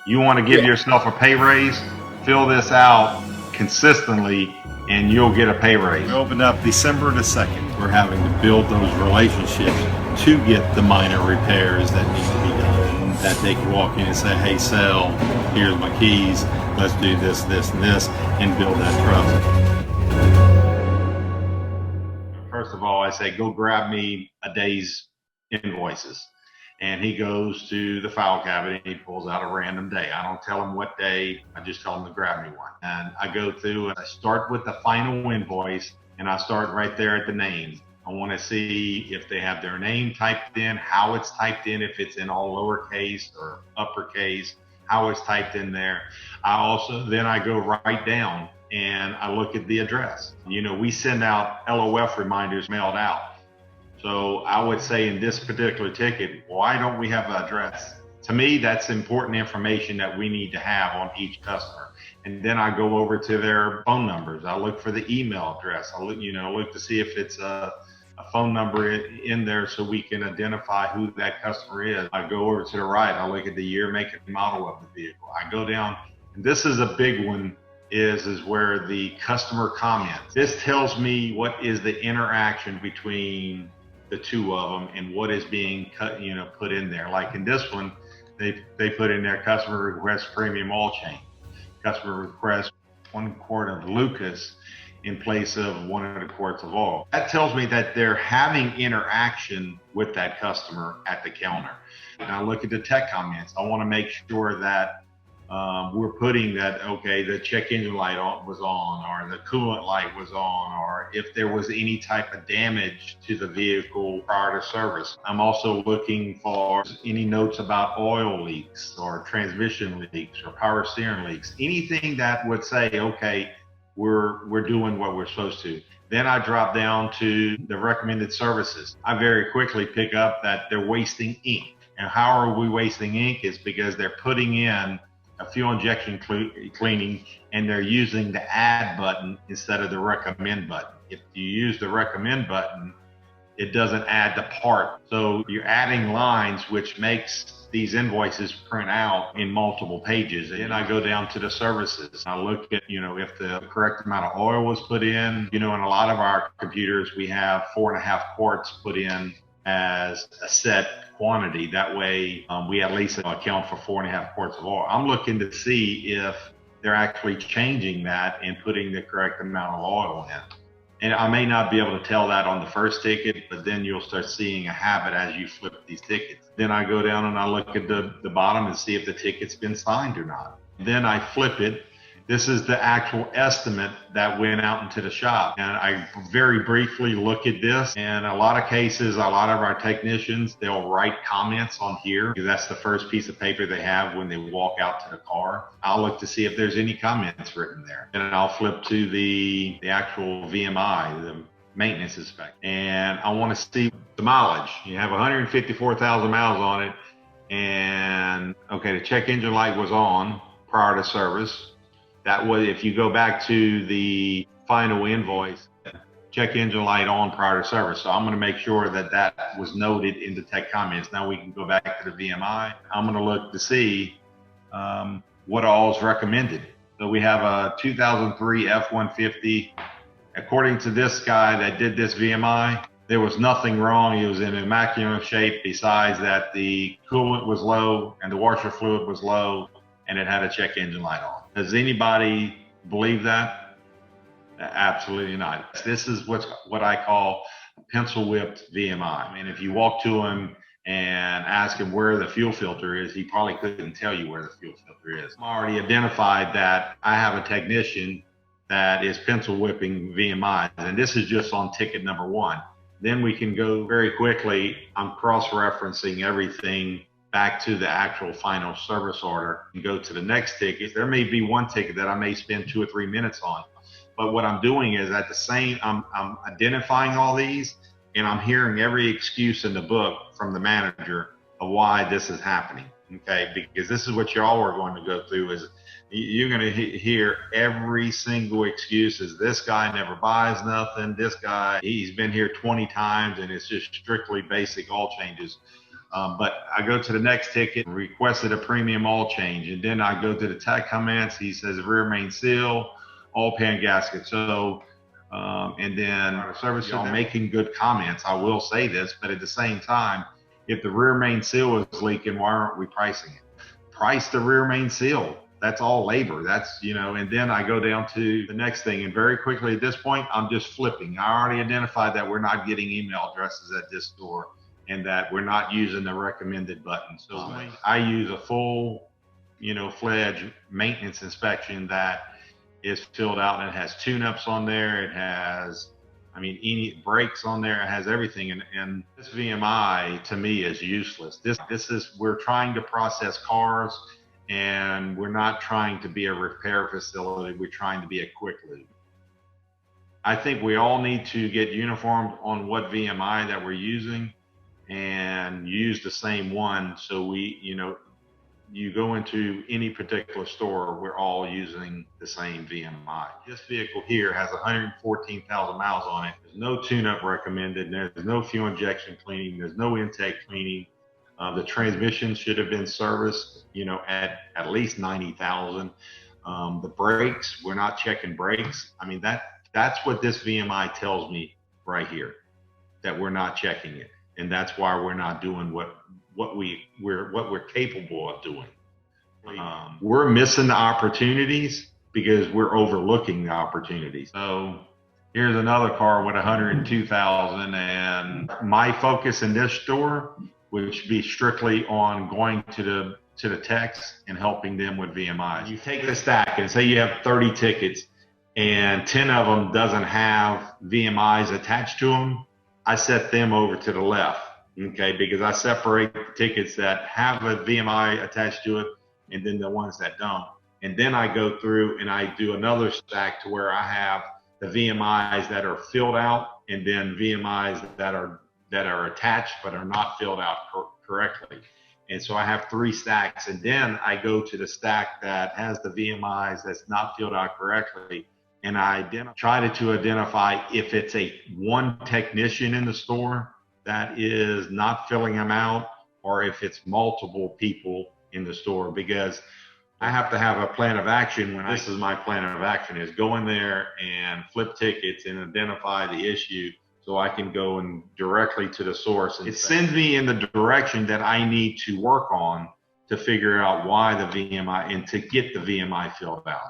You want to give yourself a pay raise, fill this out consistently, and you'll get a pay raise. We opened up December the 2nd. We're having to build those relationships to get the minor repairs that need to be done. That they can walk in and say, hey, Sal, here's my keys. Let's do this, this, and this, and build that trust. First of all, I say, go grab me a day's invoices. And he goes to the file cabinet and he pulls out a random day. I don't tell him what day, I just tell him to grab me one. And I go through and I start with the final invoice and I start right there at the names. I want to see if they have their name typed in, how it's typed in, if it's in all lowercase or uppercase, how it's typed in there. Then I go right down and I look at the address. We send out LOF reminders mailed out. So I would say in this particular ticket, why don't we have an address? To me, that's important information that we need to have on each customer. And then I go over to their phone numbers. I look for the email address. I look to see if it's a phone number in there so we can identify who that customer is. I go over to the right. I look at the year, make, and model of the vehicle. I go down, and this is a big one, is where the customer comments. This tells me what is the interaction between the two of them and what is being put in there. Like in this one, they put in there customer request premium oil change, customer request 1 quart of Lucas in place of 1 quarts of oil. That tells me that they're having interaction with that customer at the counter. And I look at the tech comments. I want to make sure that we're putting that, okay, the check engine light was on, or the coolant light was on, or if there was any type of damage to the vehicle prior to service. I'm also looking for any notes about oil leaks or transmission leaks or power steering leaks, anything that would say, okay, we're doing what we're supposed to. Then I drop down to the recommended services. I very quickly pick up that they're wasting ink. And how are we wasting ink? Is because they're putting in a fuel injection cleaning and they're using the add button instead of the recommend button. If you use the recommend button, it doesn't add the part. So you're adding lines, which makes these invoices print out in multiple pages. And I go down to the services. I look at, if the correct amount of oil was put in. In a lot of our computers, we have 4.5 quarts put in as a set quantity. That way we at least account for 4.5 quarts of oil. I'm looking to see if they're actually changing that and putting the correct amount of oil in. And I may not be able to tell that on the first ticket, but then you'll start seeing a habit as you flip these tickets. Then I go down and I look at the bottom and see if the ticket's been signed or not. Then I flip it. This is the actual estimate that went out into the shop. And I very briefly look at this. And a lot of cases, a lot of our technicians, they'll write comments on here, because that's the first piece of paper they have when they walk out to the car. I'll look to see if there's any comments written there. And I'll flip to the actual VMI, the maintenance inspector. And I want to see the mileage. You have 154,000 miles on it. And okay, the check engine light was on prior to service. That way, if you go back to the final invoice, check engine light on prior to service. So I'm going to make sure that that was noted in the tech comments. Now we can go back to the VMI. I'm going to look to see what all is recommended. So we have a 2003 F-150. According to this guy that did this VMI, there was nothing wrong. He was in immaculate shape, besides that the coolant was low and the washer fluid was low, and it had a check engine light on. Does anybody believe that? Absolutely not. This is what I call a pencil whipped VMI. And if you walk to him and ask him where the fuel filter is, he probably couldn't tell you where the fuel filter is. I already identified that I have a technician that is pencil whipping VMIs, and this is just on ticket number 1. Then we can go very quickly. I'm cross-referencing everything back to the actual final service order and go to the next ticket. There may be one ticket that I may spend 2 or 3 minutes on, but what I'm doing is I'm identifying all these, and I'm hearing every excuse in the book from the manager of why this is happening. Okay, because this is what y'all are going to go through. Is you're going to hear every single excuse. Is this guy never buys nothing? This guy, he's been here 20 times and it's just strictly basic oil changes. But I go to the next ticket, requested a premium oil change, and then I go to the tech comments. He says rear main seal, oil pan gasket. So, and then the service, y'all making good comments. I will say this, but at the same time, if the rear main seal is leaking, why aren't we pricing it? Price the rear main seal. That's all labor. That's, and then I go down to the next thing. And very quickly at this point, I'm just flipping. I already identified that we're not getting email addresses at this store and that we're not using the recommended button. So I use a full, fledged maintenance inspection that is filled out and it has tune-ups on there. It has, any brakes on there. It has everything. And this VMI to me is useless. We're trying to process cars, and we're not trying to be a repair facility. We're trying to be a quick lube. I think we all need to get uniformed on what VMI that we're using and use the same one. So you go into any particular store, we're all using the same VMI. This vehicle here has 114,000 miles on it. There's no tune-up recommended. There's no fuel injection cleaning. There's no intake cleaning. The transmission should have been serviced, at least 90,000. The brakes, we're not checking brakes. That's what this VMI tells me right here, that we're not checking it, and that's why we're not doing what we're capable of doing. We're missing the opportunities because we're overlooking the opportunities. So here's another car with 102,000, and my focus in this store would be strictly on going to the techs and helping them with VMIs. You take the stack and say you have 30 tickets and 10 of them doesn't have VMIs attached to them. I set them over to the left, okay, because I separate the tickets that have a VMI attached to it and then the ones that don't. And then I go through and I do another stack to where I have the VMIs that are filled out and then VMIs that are attached but are not filled out correctly. And so I have 3 stacks, and then I go to the stack that has the VMIs that's not filled out correctly, and I try to identify if it's one technician in the store that is not filling them out, or if it's multiple people in the store, because I have to have a plan of action. This is my plan of action, is go in there and flip tickets and identify the issue, so I can go and directly to the source. And it sends me in the direction that I need to work on to figure out why the VMI and to get the VMI filled out.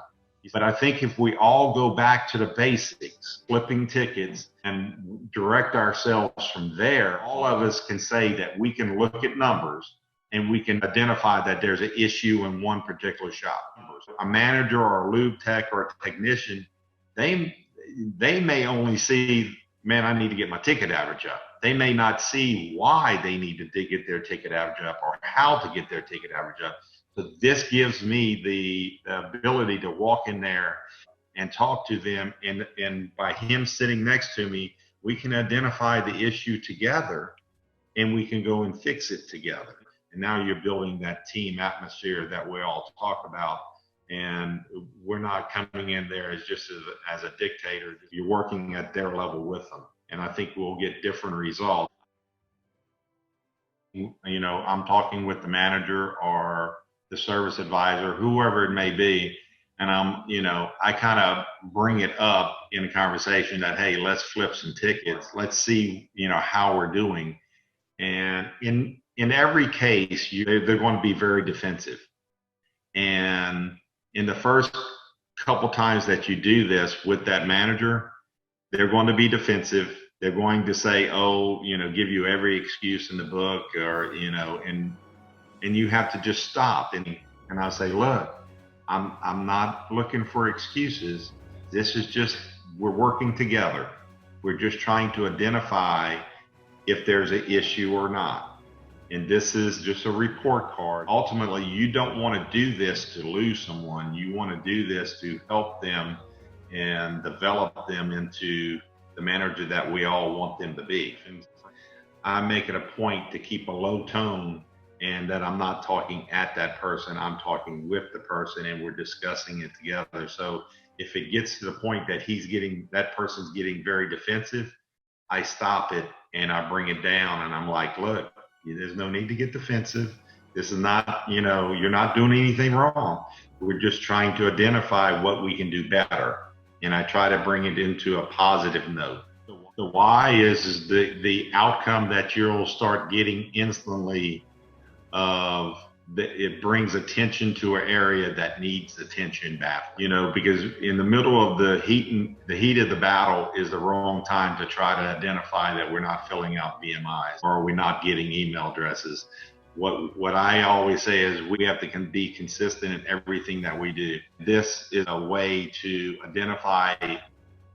But I think if we all go back to the basics, flipping tickets, and direct ourselves from there, all of us can say that we can look at numbers and we can identify that there's an issue in one particular shop. A manager or a lube tech or a technician, they may only see, man, I need to get my ticket average up. They may not see why they need to get their ticket average up or how to get their ticket average up. So this gives me the ability to walk in there and talk to them. And by him sitting next to me, we can identify the issue together and we can go and fix it together. And now you're building that team atmosphere that we all talk about. And we're not coming in there as a dictator. You're working at their level with them. And I think we'll get different results. I'm talking with the manager or the service advisor, whoever it may be. And I kind of bring it up in a conversation that, hey, let's flip some tickets. Let's see, how we're doing. And in every case, they're going to be very defensive. And in the first couple times that you do this with that manager, they're going to be defensive. They're going to say, give you every excuse in the book, or, and you have to just stop. And I'll say, look, I'm not looking for excuses. This is just, we're working together. We're just trying to identify if there's an issue or not. And this is just a report card. Ultimately, you don't want to do this to lose someone. You want to do this to help them and develop them into the manager that we all want them to be. And I make it a point to keep a low tone, and that I'm not talking at that person. I'm talking with the person, and we're discussing it together. So if it gets to the point that that person's getting very defensive, I stop it and I bring it down, and I'm like, look, There's no need to get defensive. This is not, you're not doing anything wrong. We're just trying to identify what we can do better. And I try to bring it into a positive note. The why is the outcome that you'll start getting instantly of it brings attention to an area that needs attention back, because in the middle of the heat of the battle is the wrong time to try to identify that we're not filling out VMIs or we're not getting email addresses. What I always say is we have to be consistent in everything that we do. This is a way to identify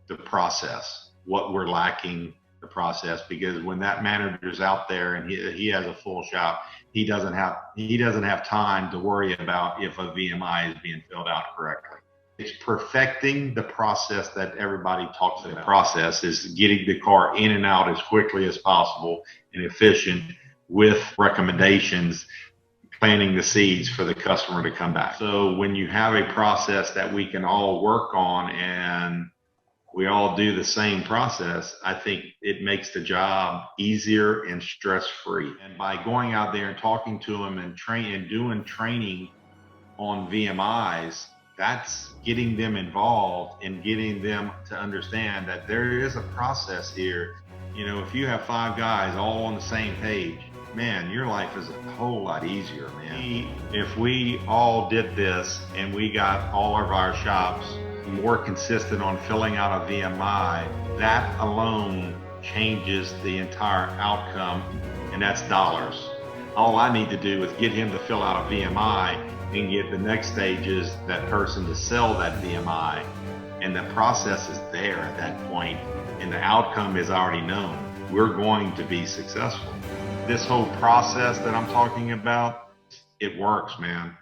the process, what we're lacking the process, because when that manager's out there and he has a full shop, he doesn't have time to worry about if a VMI is being filled out correctly. It's perfecting the process that everybody talks about. The process is getting the car in and out as quickly as possible and efficient with recommendations, planting the seeds for the customer to come back. So when you have a process that we can all work on and we all do the same process, I think it makes the job easier and stress-free. And by going out there and talking to them and doing training on VMIs, that's getting them involved and getting them to understand that there is a process here. If you have 5 guys all on the same page, man, your life is a whole lot easier, man. If we all did this and we got all of our shops more consistent on filling out a VMI, that alone changes the entire outcome, and that's dollars. All I need to do is get him to fill out a VMI and get the next stage is that person to sell that VMI, and the process is there at that point, and the outcome is already known. We're going to be successful. This whole process that I'm talking about, it works, man.